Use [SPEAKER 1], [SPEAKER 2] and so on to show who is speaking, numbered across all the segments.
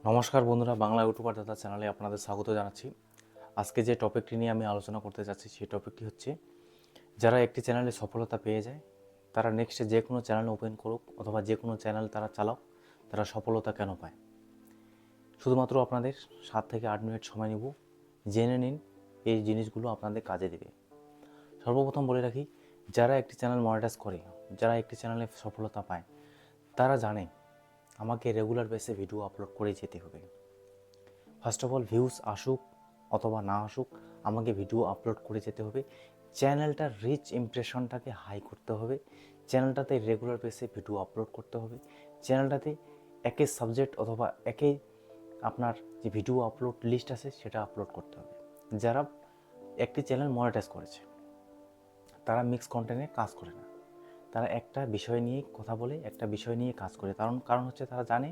[SPEAKER 1] নমস্কার বন্ধুরা, বাংলা ইউটিউবার দাদা চ্যানেলে আপনাদের স্বাগত জানাচ্ছি। আজকে যে টপিকটি নিয়ে আমি আলোচনা করতে যাচ্ছি সেই টপিকটি হচ্ছে, যারা একটি চ্যানেলে সফলতা পেয়ে যায় তারা নেক্সটে যে কোনো চ্যানেল ওপেন করুক অথবা যে কোনো চ্যানেল তারা চালাক, তারা সফলতা কেন পায়। শুধুমাত্র আপনাদের 7 থেকে 8 মিনিট সময় নেব, জেনে নিন এই জিনিসগুলো আপনাদের কাজে দেবে। সর্বপ্রথম বলে রাখি, যারা একটি চ্যানেল মনিটাইজ করে, যারা একটি চ্যানেলে সফলতা পায়, তারা জানে আমাকে রেগুলার বেসে ভিডিও আপলোড করে যেতে হবে। ফার্স্ট অফ অল, ভিউজ আসুক অথবা না আসুক, আমাকে ভিডিও আপলোড করে যেতে হবে। চ্যানেলটার রিচ ইমপ্রেশনটাকে হাই করতে হবে, চ্যানেলটাতে রেগুলার বেসে ভিডিও আপলোড করতে হবে, চ্যানেলটাতে একই সাবজেক্ট অথবা একই আপনার যে ভিডিও আপলোড লিস্ট আছে সেটা আপলোড করতে হবে। যারা একটি চ্যানেল মনিটাইজ করেছে তারা মিক্স কন্টেন্টে কাজ করে না, তারা একটা বিষয় নিয়ে কথা বলে, একটা বিষয় নিয়ে কাজ করে। কারণ হচ্ছে তারা জানে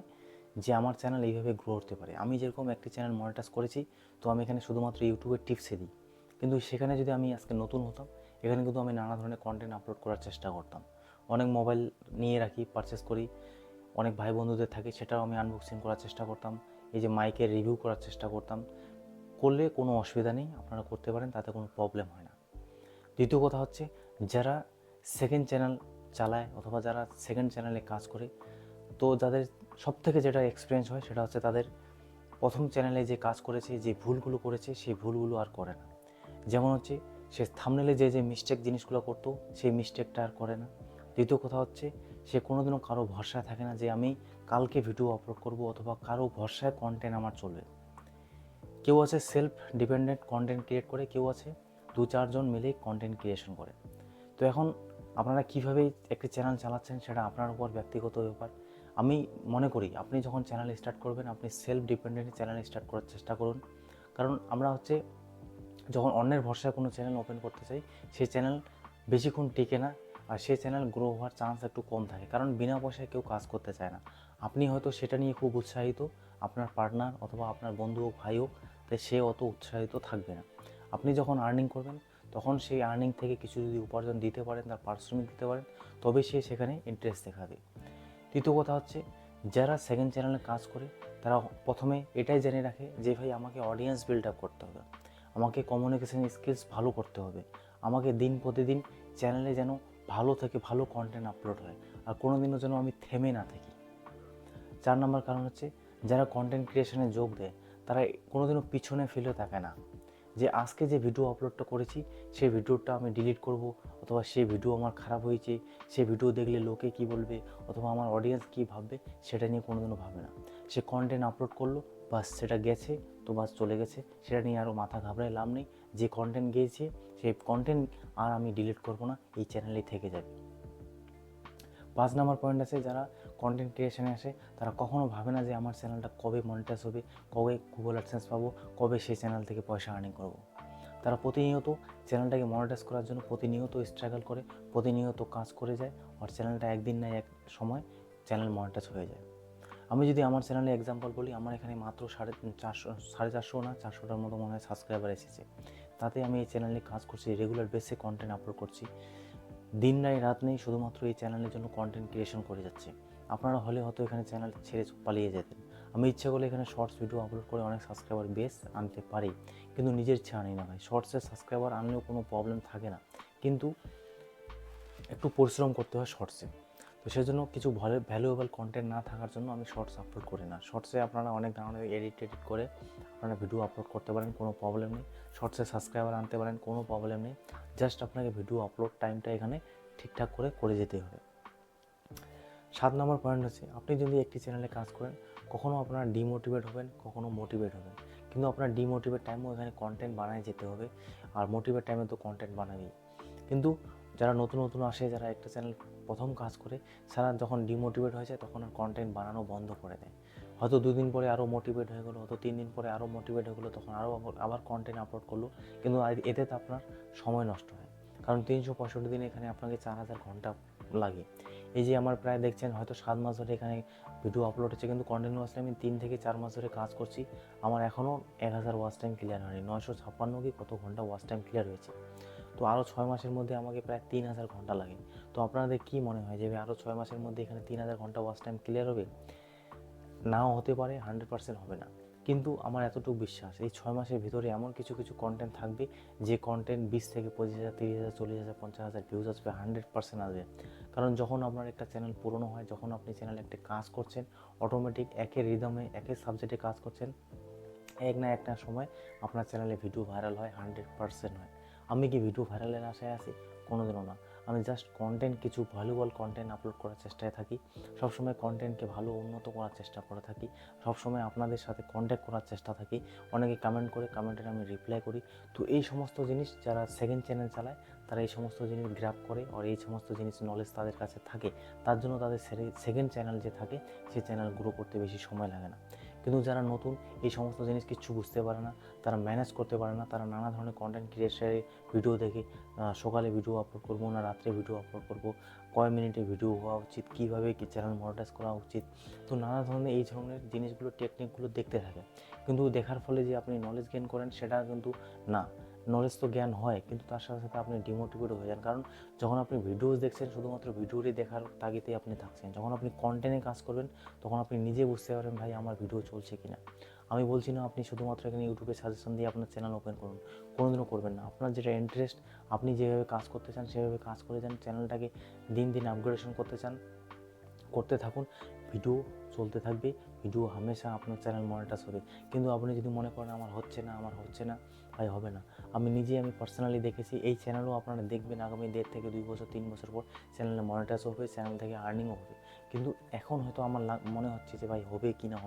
[SPEAKER 1] যে আমার চ্যানেল এইভাবে গ্রো করতে পারে। আমি যেরকম একটি চ্যানেল মনিটাইজ করেছি, তো আমি এখানে শুধুমাত্র ইউটিউবের টিপসে দিই, কিন্তু সেখানে যদি আমি আজকে নতুন হতাম, এখানে কিন্তু আমি নানা ধরনের কন্টেন্ট আপলোড করার চেষ্টা করতাম। অনেক মোবাইল নিয়ে রাখি, পারচেস করি, অনেক ভাই বন্ধুদের থাকে, সেটাও আমি আনবক্সিং করার চেষ্টা করতাম। এই যে মাইকের রিভিউ করার চেষ্টা করতাম, করলে কোনো অসুবিধা নেই, আপনারা করতে পারেন, তাতে কোনো প্রবলেম হয় না। দ্বিতীয় কথা হচ্ছে, যারা সেকেন্ড চ্যানেল চালায় অথবা যারা সেকেন্ড চ্যানেলে কাজ করে, তো যাদের সব থেকে যেটা এক্সপিরিয়েন্স হয় সেটা হচ্ছে তাদের প্রথম চ্যানেলে যে কাজ করেছে, যে ভুলগুলো করেছে, সেই ভুলগুলো আর করে না। যেমন হচ্ছে, সে থাম্বনেলে যে মিস্টেক জিনিসগুলো করতো সেই মিস্টেকটা আর করে না। দ্বিতীয় কথা হচ্ছে, সে কোনোদিনও কারো ভরসায় থাকে না যে আমি কালকে ভিডিও আপলোড করব অথবা কারো ভরসায় কন্টেন্ট আমার চলবে। কেউ আছে সেলফ ডিপেন্ডেন্ট কন্টেন্ট ক্রিয়েট করে, কেউ আছে 2-4 জন মিলে কন্টেন্ট ক্রিয়েশন করে। তো এখন আপনারা কীভাবে একটি চ্যানেল চালাচ্ছেন সেটা আপনার উপর ব্যক্তিগত ব্যাপার। আমি মনে করি আপনি যখন চ্যানেল স্টার্ট করবেন, আপনি সেলফ ডিপেন্ডেন্ট চ্যানেল স্টার্ট করার চেষ্টা করুন। কারণ আমরা হচ্ছে যখন অন্যের ভরসায় কোনো চ্যানেল ওপেন করতে চাই, সেই চ্যানেল বেশিক্ষণ টিকে না, আর সেই চ্যানেল গ্রো হওয়ার চান্স একটু কম থাকে, কারণ বিনা পয়সায় কেউ কাজ করতে চায় না। আপনি হয়তো সেটা নিয়ে খুব উৎসাহিত, আপনার পার্টনার অথবা আপনার বন্ধু হোক, ভাই হোক, তাই সে অত উৎসাহিত থাকবে না। আপনি যখন আর্নিং করবেন, তখন সেই আর্নিং থেকে কিছু যদি উপার্জন দিতে পারেন, তার পারিশ্রমিক দিতে পারেন, তবে সে সেখানে ইন্টারেস্ট দেখাবে। তৃতীয় কথা হচ্ছে, যারা সেকেন্ড চ্যানেলে কাজ করে তারা প্রথমে এটাই জেনে রাখে যে ভাই আমাকে অডিয়েন্স বিল্ড আপ করতে হবে, আমাকে কমিউনিকেশন স্কিলস ভালো করতে হবে, আমাকে দিন প্রতিদিন চ্যানেলে যেন ভালো থেকে ভালো কন্টেন্ট আপলোড হয়, আর কোনো দিনও যেন আমি থেমে না থাকি। 4 নম্বর কারণ হচ্ছে, যারা কন্টেন্ট ক্রিয়েশনে যোগ দেয় তারা কোনোদিনও পিছনে ফেলে তাকায় না, যে আজকে যে ভিডিও আপলোডটা করেছি সেই ভিডিওটা আমি ডিলিট করব, অথবা সেই ভিডিও আমার খারাপ হয়েছে, সেই ভিডিও দেখলে লোকে কি বলবে অথবা আমার অডিয়েন্স কী ভাববে, সেটা নিয়ে কোনোদিনও ভাবে না। সে কন্টেন্ট আপলোড করলো, বাস সেটা গেছে, তো বাস চলে গেছে, সেটা নিয়ে আরও মাথা ঘাবড়ায় লাভ নেই। যে কন্টেন্ট গিয়েছে সেই কন্টেন্ট আর আমি ডিলিট করব না, এই চ্যানেলেই থেকে যাবে। 5 নম্বর পয়েন্ট আছে, যারা কন্টেন্ট ক্রিয়েশনে আসে তারা কখনো ভাবে না যে আমার চ্যানেলটা কবে মনিটাইজ হবে, কবে গুগল অ্যাডসেন্স পাবো, কবে সেই চ্যানেল থেকে পয়সা আর্নিং করব। তারা প্রতিনিয়ত চ্যানেলটাকে মনিটাইজ করার জন্য প্রতিনিয়ত স্ট্রাগল করে, প্রতিনিয়ত কাজ করে যায়, আর চ্যানেলটা একদিন না এক সময় চ্যানেল মনিটাইজ হয়ে যায়। আমি যদি আমার চ্যানেলে এক্সাম্পল বলি, আমার এখানে মাত্র 450 না 400টার মতো মনে হয় সাবস্ক্রাইবার এসেছে। তাতে আমি এই চ্যানেলে কাজ করছি, রেগুলার বেসে কন্টেন্ট আপলোড করছি, দিন নাই রাত নেই শুধুমাত্র এই চ্যানেলের জন্য কন্টেন্ট ক্রিয়েশন করে যাচ্ছে। আপনারা হলে হয়তো এখানে চ্যানেল ছেড়ে পালিয়ে যেতেন। আমি ইচ্ছে করলে এখানে শর্টস ভিডিও আপলোড করে অনেক সাবস্ক্রাইবার বেস আনতে পারি, কিন্তু নিজের ইচ্ছা আনি না ভাই। শর্টসের সাবস্ক্রাইবার আনলেও কোনো প্রবলেম থাকে না, কিন্তু একটু পরিশ্রম করতে হয় শর্টসে। তো সেজন্য কিছু ভ্যালুয়েবল কন্টেন্ট না থাকার জন্য আমি শর্টস আপলোড করি না। শর্টসে আপনারা অনেক ধরনের এডিট করে আপনারা ভিডিও আপলোড করতে পারেন, কোনো প্রবলেম নেই। শর্টসে সাবস্ক্রাইবার আনতে পারেন, কোনো প্রবলেম নেই। জাস্ট আপনাকে ভিডিও আপলোড টাইমটা এখানে ঠিকঠাক করে যেতে হবে। 7 নম্বর পয়েন্ট হচ্ছে, আপনি যদি একটি চ্যানেলে কাজ করেন, কখনও আপনারা ডিমোটিভেট হবেন, কখনও মোটিভেট হবেন, কিন্তু আপনার ডিমোটিভেট টাইমেও এখানে কন্টেন্ট বানায় যেতে হবে, আর মোটিভেট টাইমে তো কন্টেন্ট বানাবেই। কিন্তু যারা নতুন নতুন আসে, যারা একটা চ্যানেল প্রথম কাজ করে, সারা যখন ডিমোটিভেট হয়ে যায় তখন আর কন্টেন্ট বানানো বন্ধ করে দেয়। হয়তো 2 দিন পরে আরও মোটিভেট হয়ে গেলো, হয়তো 3 দিন পরে আরও মোটিভেট হয়ে গেলো, তখন আবার কন্টেন্ট আপলোড করলো, কিন্তু এতে তো আপনার সময় নষ্ট হয়। কারণ 365 দিন এখানে আপনাকে 4000 ঘন্টা লাগে। এই যে আমার প্রায় দেখছেন হয়তো 7 মাস ধরে এখানে ভিডিও আপলোড হচ্ছে, কিন্তু কন্টিনিউয়াসলি আমি 3 থেকে 4 মাস ধরে কাজ করছি, আমার এখনও 1000 ওয়াচ টাইম ক্লিয়ার হয়নি। 956 কি কত ঘন্টা ওয়াচ টাইম ক্লিয়ার হয়েছে। তো আরও 6 মাসের মধ্যে আমাকে প্রায় 3000 ঘন্টা লাগে। তো আপনাদের কি মনে হয় যে আরও 6 মাসের মধ্যে এখানে 3000 ঘন্টা ওয়াচ টাইম ক্লিয়ার হবে? নাও হতে পারে, 100% হবে না, কিন্তু আমার এতটুকু বিশ্বাস এই 6 মাসের ভিতরে এমন কিছু কিছু কন্টেন্ট থাকবে যে কন্টেন্ট 20 থেকে 25,000, 30,000, 40,000, 50,000 ভিউজ আসবে, 100% আসবে। কারণ যখন আপনার একটা চ্যানেল পুরনো হয়, যখন আপনি চ্যানেলে একটা কাজ করছেন, অটোমেটিক একই রিদমে একই সাবজেক্টে কাজ করছেন, এক না একটা সময় আপনার চ্যানেলে ভিডিও ভাইরাল হয়, 100% হয়। আমি কি ভিডিও ভাইরালের আশায় আছি? কোনোদিনও না। আমি জাস্ট কন্টেন্ট, কিছু ভ্যালুয়েবল কন্টেন্ট আপলোড করার চেষ্টায় থাকি, সবসময় কন্টেন্টকে ভালো উন্নত করার চেষ্টা করে থাকি, সবসময় আপনাদের সাথে কন্ট্যাক্ট করার চেষ্টা থাকি। অনেকে কমেন্ট করে, কমেন্টের আমি রিপ্লাই করি। তো এই সমস্ত জিনিস যারা সেকেন্ড চ্যানেল চালায় তারা এই সমস্ত জিনিস গ্র্যাব করে, আর এই সমস্ত জিনিস নলেজ তাদের কাছে থাকে, তার জন্য তাদের সেকেন্ড চ্যানেল যে থাকে সেই চ্যানেল গ্রো করতে বেশি সময় লাগে না। কিন্তু যারা নতুন, এই সমস্ত জিনিস কিচ্ছু বুঝতে পারে না, তারা ম্যানেজ করতে পারে না, তারা নানা ধরনের কন্টেন্ট ক্রিয়েটারের ভিডিও দেখে সকালে ভিডিও আপলোড করবো না রাত্রে ভিডিও আপলোড করবো, কয় মিনিটে ভিডিও হওয়া উচিত, কীভাবে কি চ্যানেল মনিটাইজ করা উচিত, তো নানা ধরনের এই ধরনের জিনিসগুলো, টেকনিকগুলো দেখতে থাকে। কিন্তু দেখার ফলে যে আপনি নলেজ গেইন করেন সেটা কিন্তু না। নলেজ তো জ্ঞান হয়, কিন্তু তার সাথে সাথে আপনি ডিমোটিভেট হয়ে যান। কারণ যখন আপনি ভিডিওস দেখছেন, শুধুমাত্র ভিডিওটি দেখার তাগিদে আপনি থাকছেন, যখন আপনি কন্টেন্টে কাজ করবেন তখন আপনি নিজে বুঝতে পারেন ভাই আমার ভিডিও চলছে কিনা। আমি বলছি না আপনি শুধুমাত্র এখানে ইউটিউবে সাজেশন দিয়ে আপনার চ্যানেল ওপেন করুন, কোনোদিনও করবেন না। আপনার যেটা ইন্টারেস্ট, আপনি যেভাবে কাজ করতে চান সেভাবে কাজ করে যান, চ্যানেলটাকে দিন দিন আপগ্রেডেশন করতে চান, করতে থাকুন, ভিডিও চলতে থাকবে, ভিডিও হামেশা আপনার চ্যানেল মনিটাইজ হবে। কিন্তু আপনি যদি মনে করেন আমার হচ্ছে না, ভাই হবে না। আমি পার্সোনালি দেখেছি, এই চ্যানেলও আপনারা দেখবেন আগামী 1.5 থেকে 2 বছর 3 বছর পর চ্যানেলে মনিটাইজ হবে, চ্যানেল থেকে আর্নিংও হবে। কিন্তু এখন হয়তো আমার মনে হচ্ছে যে ভাই হবে কি না,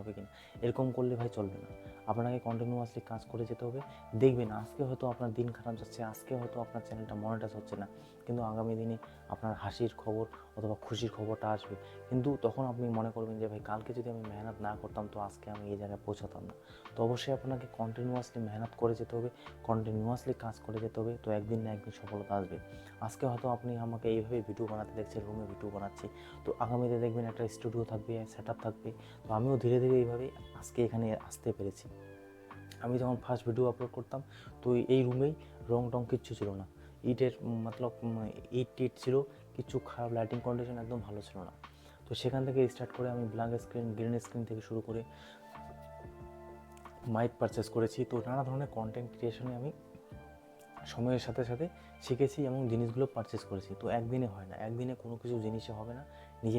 [SPEAKER 1] এরকম করলে ভাই চলবে না। আপনাকে কন্টিনিউয়াসলি কাজ করে যেতে হবে। দেখবেন আজকে হয়তো আপনার দিন খারাপ যাচ্ছে, আজকে হয়তো আপনার চ্যানেলটা মনিটাইজ হচ্ছে না, কিন্তু আগামী দিনে আপনার হাসির খবর অথবা খুশির খবরটা আসবে। কিন্তু তখন আপনি মনে করবেন যে ভাই কালকে যদি আমি মেহনত না করতাম তো আজকে আমি এই জায়গায় পৌঁছাতাম না। তো অবশ্যই আপনাকে কন্টিনিউয়াসলি মেহনত করে যেতে হবে, কন্টিনিউয়াসলি কাজ করে যেতে হবে, তো একদিন না একদিন সফলতা আসবে। আজকে হয়তো আপনি আমাকে এইভাবে ভিডিও বানাতে দেখছেন, রুমে ভিডিও বানাচ্ছি, তো আগামীতে দেখবেন একটা স্টুডিও থাকবে, সেট আপ থাকবে। তো আমিও ধীরে ধীরে এইভাবেই আজকে এখানে আসতে পেরেছি। আমি যখন ফার্স্ট ভিডিও আপলোড করতাম তো এই রুমেই রং টং কিচ্ছু ছিল না, ইটের মতলব ইট টিট ছিল, কিছু খারাপ লাইটিং কন্ডিশন একদম ভালো ছিল না। তো সেখান থেকে স্টার্ট করে আমি ব্ল্যাঙ্ক স্ক্রিন, গ্রিন স্ক্রিন থেকে শুরু করে মাইক পারচেস করেছি। তো নানা ধরনের কন্টেন্ট ক্রিয়েশনে আমি সময়ের সাথে সাথে শিখেছি এবং জিনিসগুলো পারচেস করেছি। তো একদিনে হয় না, একদিনে কোনো কিছু জিনিসে হবে না,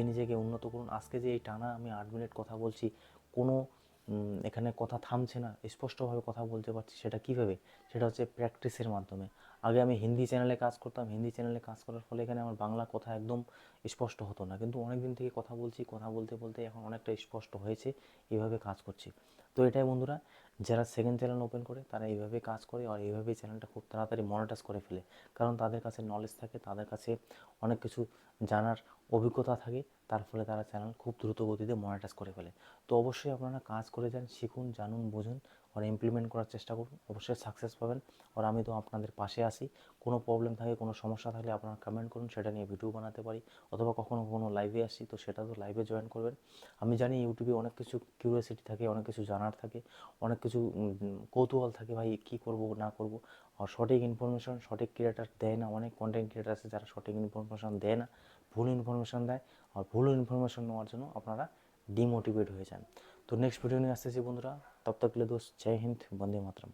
[SPEAKER 1] নিজেকে উন্নত করুন। আজকে যে এই টানা আমি 8 মিনিট কথা বলছি, কোনো এখানে কথা থামছে না, স্পষ্টভাবে কথা বলতে পারছি, সেটা কীভাবে? সেটা হচ্ছে প্র্যাকটিসের মাধ্যমে। আগে আমি হিন্দি চ্যানেলে কাজ করতাম, হিন্দি চ্যানেলে কাজ করার ফলে এখানে আমার বাংলা কথা একদম স্পষ্ট হতো না, কিন্তু অনেক দিন থেকে কথা বলছি, কথা বলতে বলতে এখন অনেকটা স্পষ্ট হয়েছে, এইভাবে কাজ করছি। তো এটাই বন্ধুরা, যারা সেকেন্ড চ্যানেল ওপেন করে তারা এইভাবে কাজ করে, আর এইভাবেই চ্যানেলটা খুব তাড়াতাড়ি মনিটাইজ করে ফেলে। কারণ তাদের কাছে নলেজ থাকে, তাদের কাছে অনেক কিছু জানার অভিজ্ঞতা থাকে, তার ফলে তারা চ্যানেল খুব দ্রুত গতিতে মনিটাইজ করে ফেলে। তো অবশ্যই আপনারা কাজ করে যান, শিখুন, জানুন, বুঝুন, আর ইমপ্লিমেন্ট করার চেষ্টা করুন, অবশ্যই সাকসেস পাবেন। আর আমি তো আপনাদের পাশে আছি, কোনো প্রবলেম থাকে, কোনো সমস্যা থাকলে আপনারা কমেন্ট করুন, সেটা নিয়ে ভিডিও বানাতে পারি, অথবা কখনো কখনো লাইভে আসি, তো সেটা তো লাইভে জয়েন করবেন। আমি জানি ইউটিউবে অনেক কিছু কিউরিওসিটি থাকে, অনেক কিছু জানার থাকে, অনেক কিছু কৌতূহল থাকে, ভাই কী করব না করব। আর সঠিক ইনফরমেশন সঠিক ক্রিয়েটার দেয় না, অনেক কন্টেন্ট ক্রিয়েটার আছে যারা সঠিক ইনফরমেশন দেয় না, ভুল ইনফরমেশন দেয়। আর ভুল ইনফরমেশন নেওয়ার জন্য আপনারা ডিমোটিভেট হয়ে যান। তো নেক্সট ভিডিও নিয়ে আসতেছি বন্ধুরা, তব তক লে দোস্ত, জয় হিন্দ, বন্দে মাতরম।